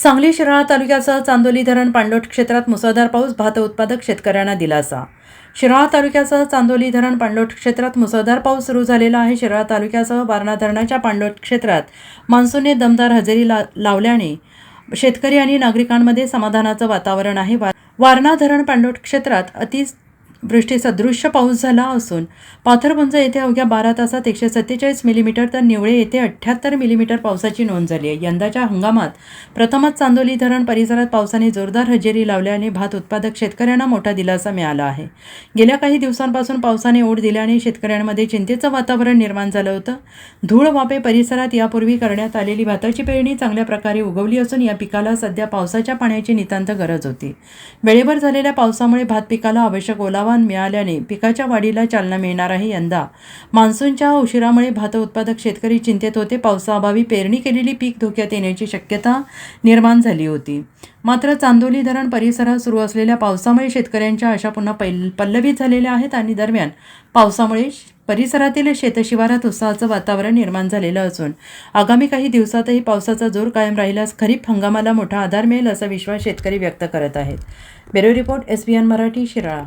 सांगली शिराळा तालुक्यासह चांदोली धरण पाणलोट क्षेत्रात मुसळधार पाऊस, भात उत्पादक शेतकऱ्यांना दिलासा. शिराळा तालुक्यासह चांदोली धरण पाणलोट क्षेत्रात मुसळधार पाऊस सुरू झालेला आहे. शिराळा तालुक्यासह वारणा धरणाच्या पाणलोट क्षेत्रात मान्सूनने दमदार हजेरी लावल्याने शेतकरी आणि नागरिकांमध्ये समाधानाचं वातावरण आहे. वारणा धरण पाणलोट क्षेत्रात वृष्टीसदृश्य पाऊस झाला असून पाथरपुंज येथे अवघ्या 12 तासात 147 मिलीमीटर तर निवळे येथे 78 मिलीमीटर पावसाची नोंद झाली आहे. यंदाच्या हंगामात प्रथमच चांदोली धरण परिसरात पावसाने जोरदार हजेरी लावल्याने भात उत्पादक शेतकऱ्यांना मोठा दिलासा मिळाला आहे. गेल्या काही दिवसांपासून पावसाने ओढ दिल्याने शेतकऱ्यांमध्ये चिंतेचं वातावरण निर्माण झालं होतं. धूळ वापे परिसरात यापूर्वी करण्यात आलेली भाताची पेरणी चांगल्या प्रकारे उगवली असून या पिकाला सध्या पावसाच्या पाण्याची नितांत गरज होती. वेळेवर झालेल्या पावसामुळे भात पिकाला आवश्यक ओलावा मिळाल्याने पिकाच्या वाढीला चालना मिळणार आहे. यंदा मान्सूनच्या उशिरामुळे भात उत्पादक शेतकरी चिंतेत होते. पावसाअभावी पेरणी केलेली पीक धोक्यात येण्याची शक्यता निर्माण झाली होती. मात्र चांदोली धरण परिसरात सुरू असलेल्या पावसामुळे शेतकऱ्यांच्या आशा पुन्हा पल्लवित झालेल्या आहेत आणि दरम्यान पावसामुळे परिसरातील शेतशिवारात उत्साहाचं वातावरण निर्माण झालेलं असून आगामी काही दिवसातही पावसाचा जोर कायम राहिल्यास खरीप हंगामाला मोठा आधार मिळेल असा विश्वास शेतकरी व्यक्त करत आहेत. Bureau report SBN Marathi, Shirala.